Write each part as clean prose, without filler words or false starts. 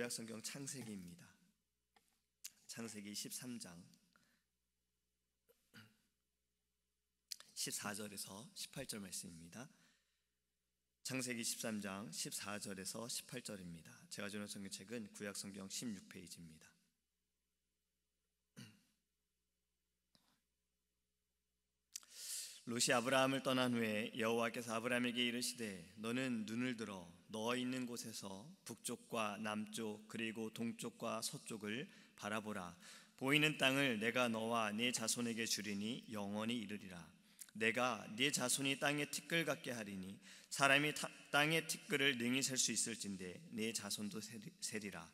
구약성경 창세기입니다. 창세기 13장 14절에서 18절 말씀입니다. 창세기 13장 14절에서 18절입니다. 제가 주는 성경책은 구약성경 16페이지입니다. 롯이 아브라함을 떠난 후에 여호와께서 아브라함에게 이르시되 너는 눈을 들어 너 있는 곳에서 북쪽과 남쪽 그리고 동쪽과 서쪽을 바라보라. 보이는 땅을 내가 너와 네 자손에게 주리니 영원히 이르리라. 내가 네 자손이 땅의 티끌 같게 하리니 사람이 땅의 티끌을 능히 셀 수 있을진데 네 자손도 세리라.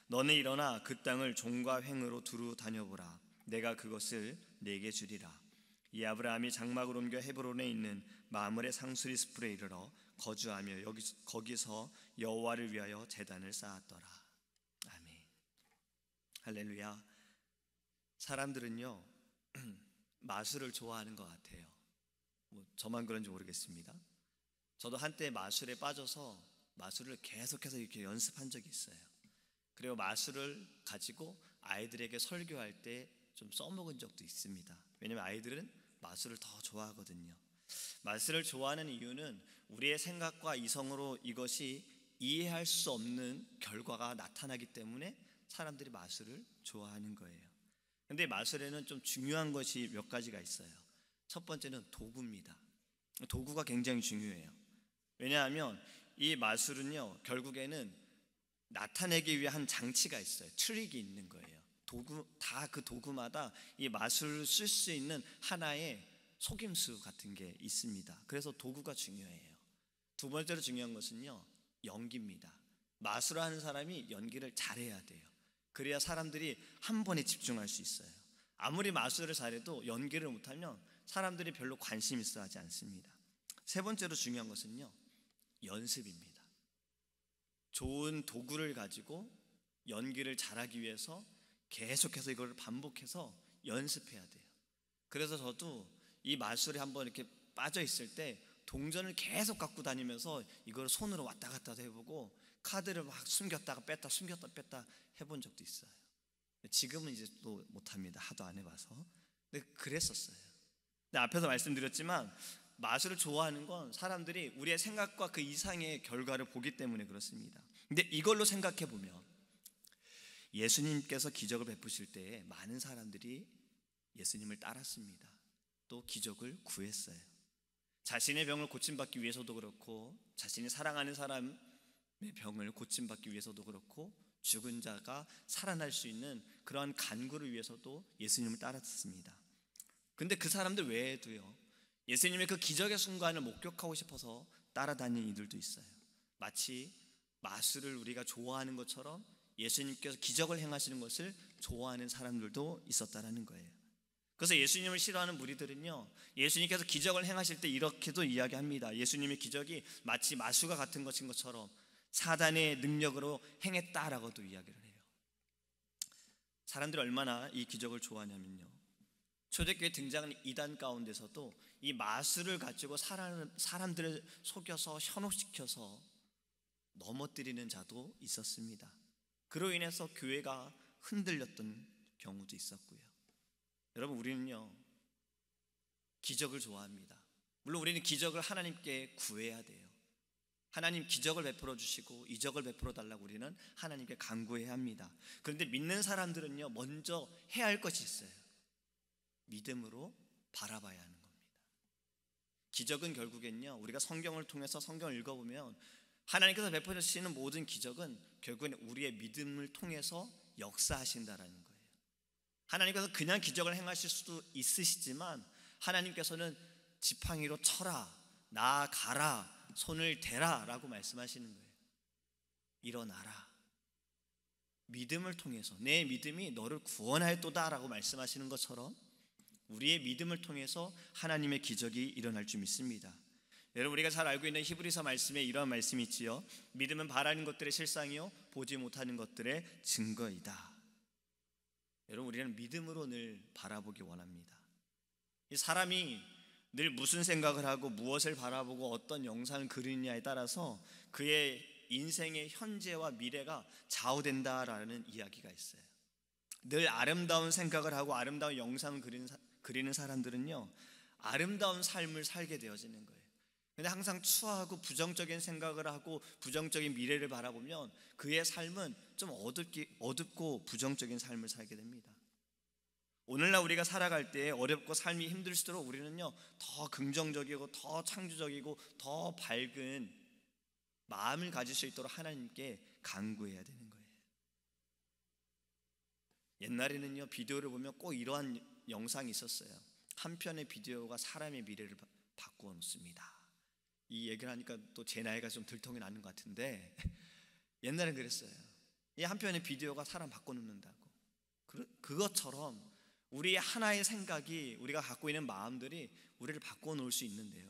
너는 일어나 그 땅을 종과 횡으로 두루 다녀보라. 내가 그것을 네게 주리라. 이 아브라함이 장막을 옮겨 헤브론에 있는 마므레 상수리 숲에 이르러 거주하며 거기서 여호와를 위하여 제단을 쌓았더라. 아멘. 할렐루야. 사람들은요 마술을 좋아하는 것 같아요. 저만 그런지 모르겠습니다. 저도 한때 마술에 빠져서 마술을 계속해서 이렇게 연습한 적이 있어요. 그리고 마술을 가지고 아이들에게 설교할 때 좀 써먹은 적도 있습니다. 왜냐하면 아이들은 마술을 더 좋아하거든요. 마술을 좋아하는 이유는 우리의 생각과 이성으로 이것이 이해할 수 없는 결과가 나타나기 때문에 사람들이 마술을 좋아하는 거예요. 근데 마술에는 좀 중요한 것이 몇 가지가 있어요. 첫 번째는 도구입니다. 도구가 굉장히 중요해요. 왜냐하면 이 마술은요 결국에는 나타내기 위한 장치가 있어요. 트릭이 있는 거예요. 도구, 다 그 도구마다 이 마술을 쓸 수 있는 하나의 속임수 같은 게 있습니다. 그래서 도구가 중요해요. 두 번째로 중요한 것은요 연기입니다. 마술을 하는 사람이 연기를 잘해야 돼요. 그래야 사람들이 한 번에 집중할 수 있어요. 아무리 마술을 잘해도 연기를 못하면 사람들이 별로 관심 있어 하지 않습니다. 세 번째로 중요한 것은요 연습입니다. 좋은 도구를 가지고 연기를 잘하기 위해서 계속해서 이걸 반복해서 연습해야 돼요. 그래서 저도 이 마술에 한번 이렇게 빠져 있을 때 동전을 계속 갖고 다니면서 이걸 손으로 왔다 갔다 해보고 카드를 막 숨겼다가 뺐다 숨겼다 뺐다 해본 적도 있어요. 지금은 이제 또 못합니다. 하도 안 해봐서. 근데 그랬었어요. 근데 앞에서 말씀드렸지만 마술을 좋아하는 건 사람들이 우리의 생각과 그 이상의 결과를 보기 때문에 그렇습니다. 근데 이걸로 생각해 보면 예수님께서 기적을 베푸실 때 많은 사람들이 예수님을 따랐습니다. 또 기적을 구했어요. 자신의 병을 고침받기 위해서도 그렇고 자신이 사랑하는 사람의 병을 고침받기 위해서도 그렇고 죽은 자가 살아날 수 있는 그러한 간구를 위해서도 예수님을 따랐습니다. 근데 그 사람들 외에도요 예수님의 그 기적의 순간을 목격하고 싶어서 따라다니는 이들도 있어요. 마치 마술을 우리가 좋아하는 것처럼 예수님께서 기적을 행하시는 것을 좋아하는 사람들도 있었다라는 거예요. 그래서 예수님을 싫어하는 무리들은요 예수님께서 기적을 행하실 때 이렇게도 이야기합니다. 예수님의 기적이 마치 마술과 같은 것인 것처럼 사단의 능력으로 행했다라고도 이야기를 해요. 사람들이 얼마나 이 기적을 좋아하냐면요 초대교회 등장하는 이단 가운데서도 이 마술을 가지고 사람들을 속여서 현혹시켜서 넘어뜨리는 자도 있었습니다. 그로 인해서 교회가 흔들렸던 경우도 있었고요. 여러분 우리는요 기적을 좋아합니다. 물론 우리는 기적을 하나님께 구해야 돼요. 하나님 기적을 베풀어 주시고 이적을 베풀어 달라고 우리는 하나님께 간구해야 합니다. 그런데 믿는 사람들은요 먼저 해야 할 것이 있어요. 믿음으로 바라봐야 하는 겁니다. 기적은 결국엔요 우리가 성경을 통해서 성경을 읽어보면 하나님께서 베풀어 주시는 모든 기적은 결국엔 우리의 믿음을 통해서 역사하신다라는 거예요. 하나님께서 그냥 기적을 행하실 수도 있으시지만 하나님께서는 지팡이로 쳐라, 나아가라, 손을 대라 라고 말씀하시는 거예요. 일어나라. 믿음을 통해서 내 믿음이 너를 구원하였도다 라고 말씀하시는 것처럼 우리의 믿음을 통해서 하나님의 기적이 일어날 줄 믿습니다. 여러분 우리가 잘 알고 있는 히브리서 말씀에 이러한 말씀이 있지요. 믿음은 바라는 것들의 실상이요 보지 못하는 것들의 증거이다. 여러분 우리는 믿음으로 늘 바라보기 원합니다. 이 사람이 늘 무슨 생각을 하고 무엇을 바라보고 어떤 영상을 그리느냐에 따라서 그의 인생의 현재와 미래가 좌우된다라는 이야기가 있어요. 늘 아름다운 생각을 하고 아름다운 영상을 그리는 사람들은요, 아름다운 삶을 살게 되어지는 거예요. 근데 항상 추하고 부정적인 생각을 하고 부정적인 미래를 바라보면 그의 삶은 좀 어둡고 부정적인 삶을 살게 됩니다. 오늘날 우리가 살아갈 때 어렵고 삶이 힘들수록 우리는요, 더 긍정적이고 더 창조적이고 더 밝은 마음을 가질 수 있도록 하나님께 간구해야 되는 거예요. 옛날에는요, 비디오를 보면 꼭 이러한 영상이 있었어요. 한 편의 비디오가 사람의 미래를 바꾸어 놓습니다. 이 얘기를 하니까 또 제 나이가 좀 들통이 나는 것 같은데 옛날엔 그랬어요. 이 한 편의 비디오가 사람 바꿔놓는다고. 그것처럼 우리 하나의 생각이, 우리가 갖고 있는 마음들이 우리를 바꿔놓을 수 있는데요,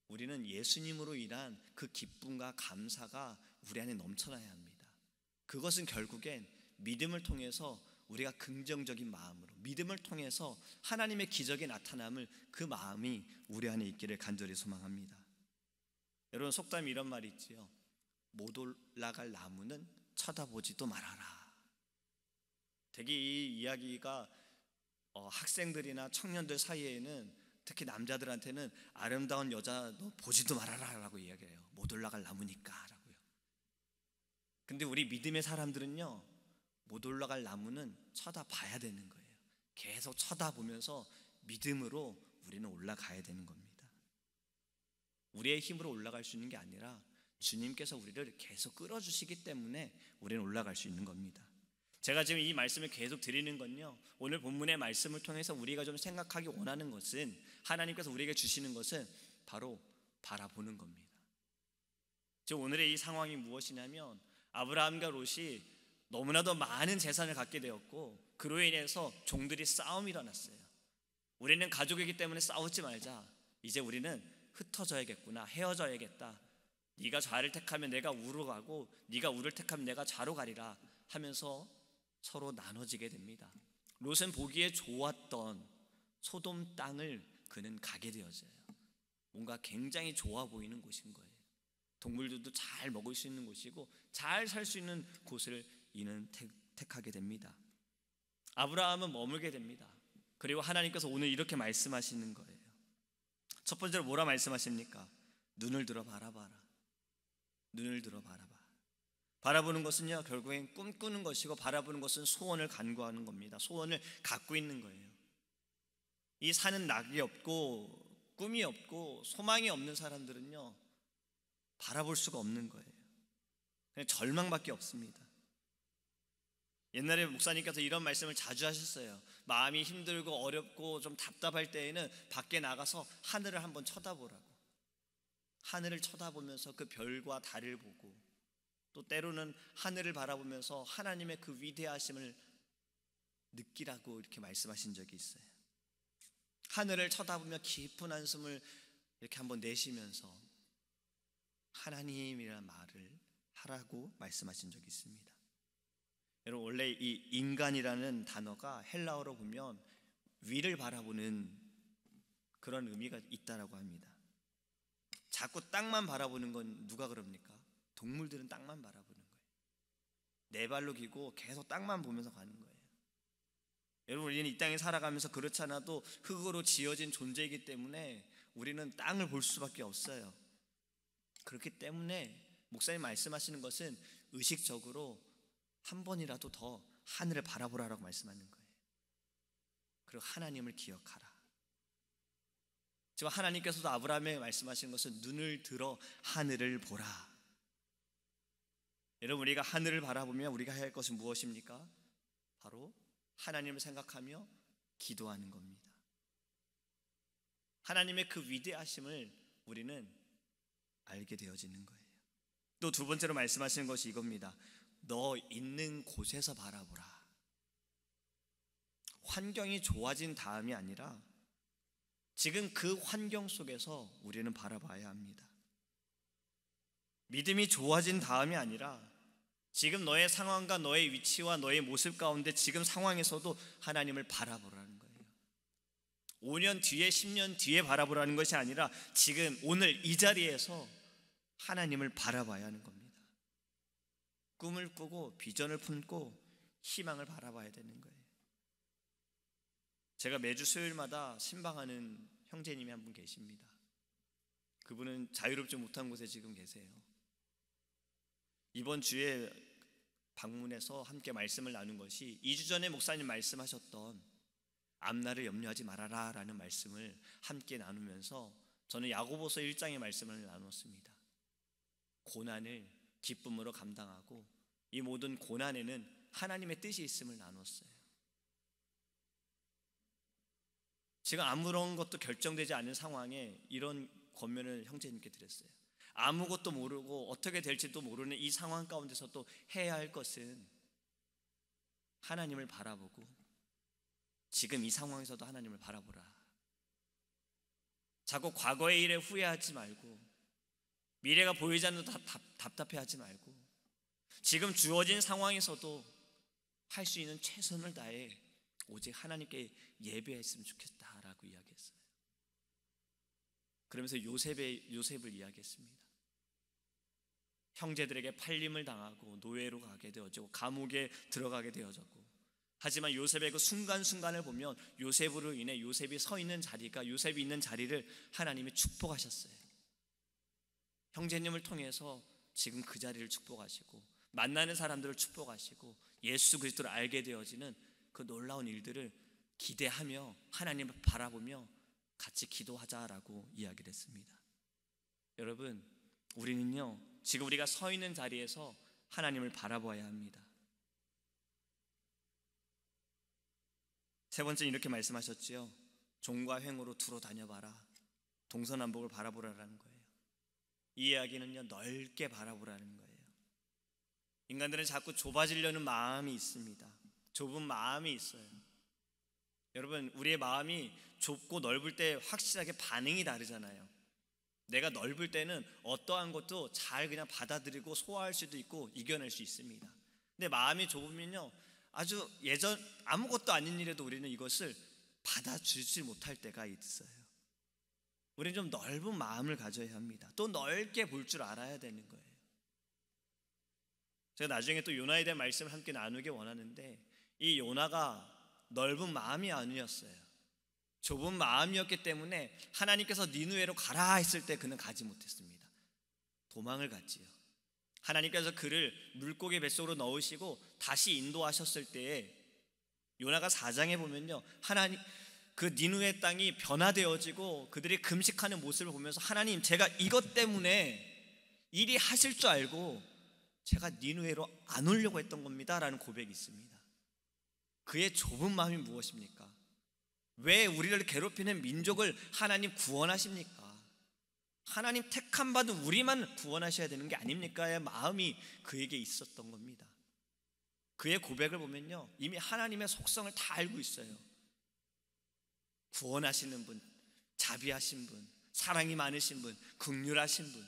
우리는 예수님으로 인한 그 기쁨과 감사가 우리 안에 넘쳐나야 합니다. 그것은 결국엔 믿음을 통해서 우리가 긍정적인 마음으로, 믿음을 통해서 하나님의 기적이 나타남을, 그 마음이 우리 안에 있기를 간절히 소망합니다. 여러분, 속담에 이런 말이 있지요. 못 올라갈 나무는 쳐다보지도 말아라. 되게 이 이야기가 학생들이나 청년들 사이에는, 특히 남자들한테는 아름다운 여자 너 보지도 말아라 라고 이야기해요. 못 올라갈 나무니까 라고요. 근데 우리 믿음의 사람들은요, 못 올라갈 나무는 쳐다봐야 되는 거예요. 계속 쳐다보면서 믿음으로 우리는 올라가야 되는 겁니다. 우리의 힘으로 올라갈 수 있는 게 아니라 주님께서 우리를 계속 끌어주시기 때문에 우리는 올라갈 수 있는 겁니다. 제가 지금 이 말씀을 계속 드리는 건요, 오늘 본문의 말씀을 통해서 우리가 좀 생각하기 원하는 것은, 하나님께서 우리에게 주시는 것은 바로 바라보는 겁니다. 지금 오늘의 이 상황이 무엇이냐면, 아브라함과 롯이 너무나도 많은 재산을 갖게 되었고 그로 인해서 종들이 싸움이 일어났어요. 우리는 가족이기 때문에 싸우지 말자, 이제 우리는 흩어져야겠구나, 헤어져야겠다, 네가 좌를 택하면 내가 우로 가고 네가 우를 택하면 내가 좌로 가리라 하면서 서로 나눠지게 됩니다. 롯은 보기에 좋았던 소돔 땅을 그는 가게 되어져요. 뭔가 굉장히 좋아 보이는 곳인 거예요. 동물들도 잘 먹을 수 있는 곳이고 잘 살 수 있는 곳을 이는 택하게 됩니다. 아브라함은 머물게 됩니다. 그리고 하나님께서 오늘 이렇게 말씀하시는 거예요. 첫 번째로 뭐라 말씀하십니까? 눈을 들어 바라봐라. 눈을 들어 바라봐. 바라보는 것은요, 결국엔 꿈꾸는 것이고, 바라보는 것은 소원을 간구하는 겁니다. 소원을 갖고 있는 거예요. 이 사는 낙이 없고 꿈이 없고 소망이 없는 사람들은요, 바라볼 수가 없는 거예요. 그냥 절망밖에 없습니다. 옛날에 목사님께서 이런 말씀을 자주 하셨어요. 마음이 힘들고 어렵고 좀 답답할 때에는 밖에 나가서 하늘을 한번 쳐다보라고. 하늘을 쳐다보면서 그 별과 달을 보고, 또 때로는 하늘을 바라보면서 하나님의 그 위대하심을 느끼라고 이렇게 말씀하신 적이 있어요. 하늘을 쳐다보며 깊은 한숨을 이렇게 한번 내쉬면서 하나님이라는 말을 하라고 말씀하신 적이 있습니다. 여러분, 원래 이 인간이라는 단어가 헬라어로 보면 위를 바라보는 그런 의미가 있다라고 합니다. 자꾸 땅만 바라보는 건 누가 그럽니까? 동물들은 땅만 바라보는 거예요. 네 발로 기고 계속 땅만 보면서 가는 거예요. 여러분, 우리는 이 땅에 살아가면서 그렇지 않아도 흙으로 지어진 존재이기 때문에 우리는 땅을 볼 수밖에 없어요. 그렇기 때문에 목사님 말씀하시는 것은 의식적으로 한 번이라도 더 하늘을 바라보라라고 말씀하는 거예요. 그리고 하나님을 기억하라. 지금 하나님께서도 아브라함에게 말씀하시는 것은 눈을 들어 하늘을 보라. 여러분, 우리가 하늘을 바라보면 우리가 해야 할 것은 무엇입니까? 바로 하나님을 생각하며 기도하는 겁니다. 하나님의 그 위대하심을 우리는 알게 되어지는 거예요. 또 두 번째로 말씀하시는 것이 이겁니다. 너 있는 곳에서 바라보라. 환경이 좋아진 다음이 아니라 지금 그 환경 속에서 우리는 바라봐야 합니다. 믿음이 좋아진 다음이 아니라 지금 너의 상황과 너의 위치와 너의 모습 가운데 지금 상황에서도 하나님을 바라보라는 거예요. 5년 뒤에 10년 뒤에 바라보라는 것이 아니라 지금 오늘 이 자리에서 하나님을 바라봐야 하는 겁니다. 꿈을 꾸고 비전을 품고 희망을 바라봐야 되는 거예요. 제가 매주 수요일마다 신방하는 형제님이 한 분 계십니다. 그분은 자유롭지 못한 곳에 지금 계세요. 이번 주에 방문해서 함께 말씀을 나눈 것이 2주 전에 목사님 말씀하셨던 앞날을 염려하지 말아라 라는 말씀을 함께 나누면서 저는 야고보서 1장의 말씀을 나눴습니다. 고난을 기쁨으로 감당하고 이 모든 고난에는 하나님의 뜻이 있음을 나눴어요. 지금 아무런 것도 결정되지 않은 상황에 이런 권면을 형제님께 드렸어요. 아무것도 모르고 어떻게 될지도 모르는 이 상황 가운데서도 해야 할 것은 하나님을 바라보고 지금 이 상황에서도 하나님을 바라보라. 자꾸 과거의 일에 후회하지 말고 미래가 보이지 않는 답답해하지 말고 지금 주어진 상황에서도 할 수 있는 최선을 다해 오직 하나님께 예배했으면 좋겠다라고 이야기했어요. 그러면서 요셉을 이야기했습니다. 형제들에게 팔림을 당하고 노예로 가게 되어지고 감옥에 들어가게 되어졌고, 하지만 요셉의 그 순간순간을 보면 요셉으로 인해 요셉이 서 있는 자리가, 요셉이 있는 자리를 하나님이 축복하셨어요. 형제님을 통해서 지금 그 자리를 축복하시고 만나는 사람들을 축복하시고 예수 그리스도를 알게 되어지는 그 놀라운 일들을 기대하며 하나님을 바라보며 같이 기도하자라고 이야기를 했습니다. 여러분, 우리는요 지금 우리가 서 있는 자리에서 하나님을 바라봐야 합니다. 세 번째는 이렇게 말씀하셨지요. 종과 횡으로 두루 다녀봐라. 동서남북을 바라보라라는 거예요. 이 이야기는요 넓게 바라보라는 거예요. 인간들은 자꾸 좁아지려는 마음이 있습니다. 좁은 마음이 있어요. 여러분, 우리의 마음이 좁고 넓을 때 확실하게 반응이 다르잖아요. 내가 넓을 때는 어떠한 것도 잘 그냥 받아들이고 소화할 수도 있고 이겨낼 수 있습니다. 근데 마음이 좁으면요 아주 아무것도 아닌 일에도 우리는 이것을 받아주지 못할 때가 있어요. 우리는 좀 넓은 마음을 가져야 합니다. 또 넓게 볼 줄 알아야 되는 거예요. 제가 나중에 또 요나에 대한 말씀을 함께 나누기 원하는데, 이 요나가 넓은 마음이 아니었어요. 좁은 마음이었기 때문에 하나님께서 니느웨로 가라 했을 때 그는 가지 못했습니다. 도망을 갔지요. 하나님께서 그를 물고기 뱃속으로 넣으시고 다시 인도하셨을 때에 요나가 4장에 보면요, 하나님 그 니느웨 땅이 변화되어지고 그들이 금식하는 모습을 보면서 하나님, 제가 이것 때문에 일이 하실 줄 알고 제가 니느웨로 안 오려고 했던 겁니다 라는 고백이 있습니다. 그의 좁은 마음이 무엇입니까? 왜 우리를 괴롭히는 민족을 하나님 구원하십니까? 하나님 택함 받은 우리만 구원하셔야 되는 게 아닙니까의 마음이 그에게 있었던 겁니다. 그의 고백을 보면요 이미 하나님의 속성을 다 알고 있어요. 구원하시는 분, 자비하신 분, 사랑이 많으신 분, 긍휼하신 분,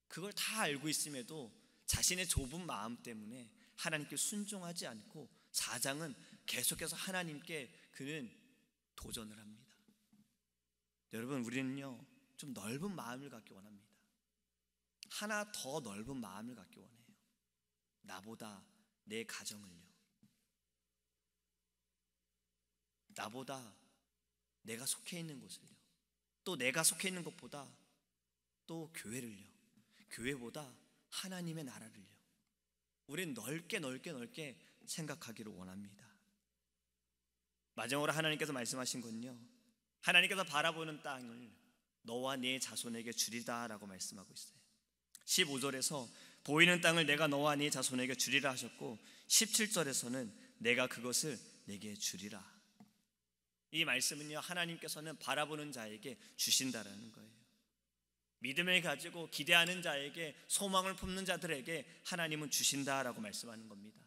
그걸 다 알고 있음에도 자신의 좁은 마음 때문에 하나님께 순종하지 않고 4장은 계속해서 하나님께 그는 도전을 합니다. 여러분, 우리는요 좀 넓은 마음을 갖기 원합니다. 하나 더 넓은 마음을 갖기 원해요. 나보다 내 가정을요, 나보다 내가 속해 있는 곳을요, 또 내가 속해 있는 것보다 또 교회를요, 교회보다 하나님의 나라를요, 우리는 넓게 생각하기를 원합니다. 마지막으로 하나님께서 말씀하신 건요, 하나님께서 바라보는 땅을 너와 네 자손에게 주리다 라고 말씀하고 있어요. 15절에서 보이는 땅을 내가 너와 네 자손에게 주리라 하셨고 17절에서는 내가 그것을 내게 주리라. 이 말씀은요 하나님께서는 바라보는 자에게 주신다라는 거예요. 믿음을 가지고 기대하는 자에게, 소망을 품는 자들에게 하나님은 주신다라고 말씀하는 겁니다.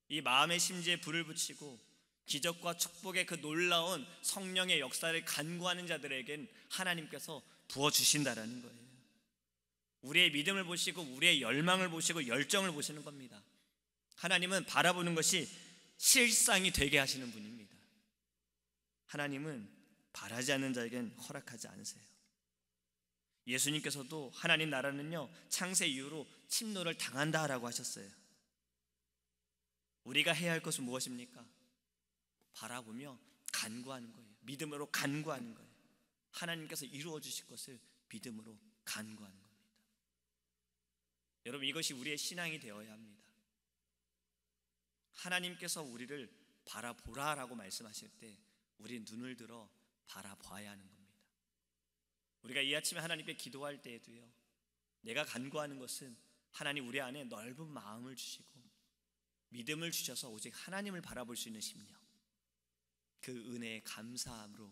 이 마음의 심지에 불을 붙이고 기적과 축복의 그 놀라운 성령의 역사를 간구하는 자들에겐 하나님께서 부어주신다라는 거예요. 우리의 믿음을 보시고 우리의 열망을 보시고 열정을 보시는 겁니다. 하나님은 바라보는 것이 실상이 되게 하시는 분입니다. 하나님은 바라지 않는 자에겐 허락하지 않으세요. 예수님께서도 하나님 나라는요 창세 이후로 침노를 당한다라고 하셨어요. 우리가 해야 할 것은 무엇입니까? 바라보며 간구하는 거예요. 믿음으로 간구하는 거예요. 하나님께서 이루어 주실 것을 믿음으로 간구하는 겁니다. 여러분, 이것이 우리의 신앙이 되어야 합니다. 하나님께서 우리를 바라보라라고 말씀하실 때 우리 눈을 들어 바라봐야 하는 겁니다. 우리가 이 아침에 하나님께 기도할 때에도요, 내가 간구하는 것은 하나님 우리 안에 넓은 마음을 주시고 믿음을 주셔서 오직 하나님을 바라볼 수 있는 심령, 그 은혜에 감사함으로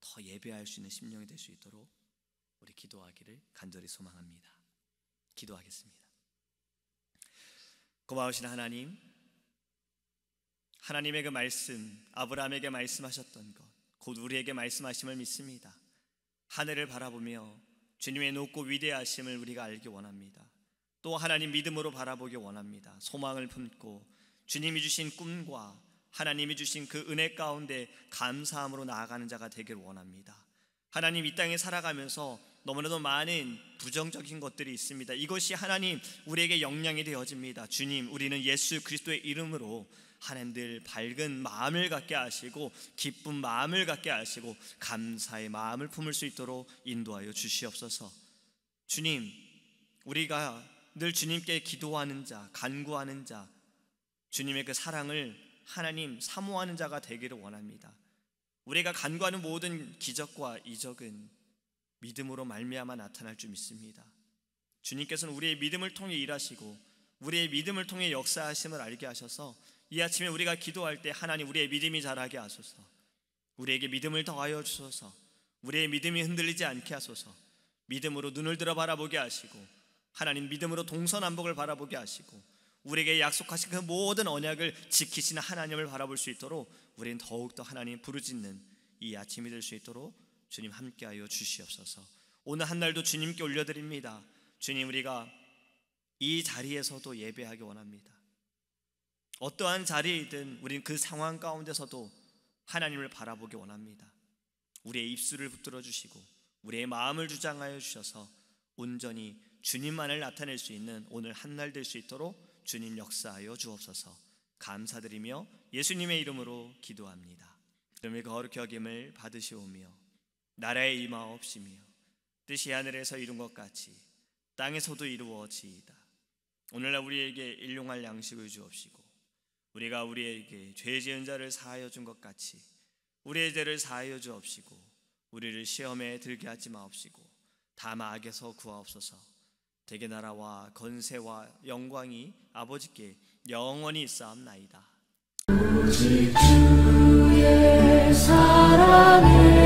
더 예배할 수 있는 심령이 될 수 있도록 우리 기도하기를 간절히 소망합니다. 기도하겠습니다. 고마우신 하나님, 하나님의 그 말씀, 아브라함에게 말씀하셨던 것, 곧 우리에게 말씀하심을 믿습니다. 하늘을 바라보며 주님의 높고 위대하심을 우리가 알기 원합니다. 또 하나님 믿음으로 바라보기 원합니다. 소망을 품고 주님이 주신 꿈과 하나님이 주신 그 은혜 가운데 감사함으로 나아가는 자가 되기를 원합니다. 하나님, 이 땅에 살아가면서 너무나도 많은 부정적인 것들이 있습니다. 이것이 하나님 우리에게 영향이 되어집니다. 주님, 우리는 예수 그리스도의 이름으로 하나님 늘 밝은 마음을 갖게 하시고 기쁜 마음을 갖게 하시고 감사의 마음을 품을 수 있도록 인도하여 주시옵소서. 주님, 우리가 늘 주님께 기도하는 자, 간구하는 자, 주님의 그 사랑을 하나님 사모하는 자가 되기를 원합니다. 우리가 간구하는 모든 기적과 이적은 믿음으로 말미암아 나타날 줄 믿습니다. 주님께서는 우리의 믿음을 통해 일하시고 우리의 믿음을 통해 역사하심을 알게 하셔서 이 아침에 우리가 기도할 때 하나님 우리의 믿음이 자라게 하소서. 우리에게 믿음을 더하여 주소서. 우리의 믿음이 흔들리지 않게 하소서. 믿음으로 눈을 들어 바라보게 하시고 하나님 믿음으로 동서남북을 바라보게 하시고 우리에게 약속하신 그 모든 언약을 지키시는 하나님을 바라볼 수 있도록 우리는 더욱더 하나님 부르짖는 이 아침이 될 수 있도록 주님 함께하여 주시옵소서. 오늘 한 날도 주님께 올려드립니다. 주님, 우리가 이 자리에서도 예배하기 원합니다. 어떠한 자리이든 우리는 그 상황 가운데서도 하나님을 바라보기 원합니다. 우리의 입술을 붙들어 주시고 우리의 마음을 주장하여 주셔서 온전히 주님만을 나타낼 수 있는 오늘 한 날 될 수 있도록 주님 역사하여 주옵소서. 감사드리며 예수님의 이름으로 기도합니다. 이름의 거룩히 여김을 받으시오며 나라에 임하옵시며 뜻이 하늘에서 이룬 것 같이 땅에서도 이루어지이다. 오늘날 우리에게 일용할 양식을 주옵시고 우리가 우리에게 죄 지은 자를 사하여 준 것 같이 우리의 죄를 사하여 주옵시고 우리를 시험에 들게 하지 마옵시고 다만 악에서 구하옵소서. 대개 나라와 건세와 영광이 아버지께 영원히 있사옵나이다. 오직 주의 사랑을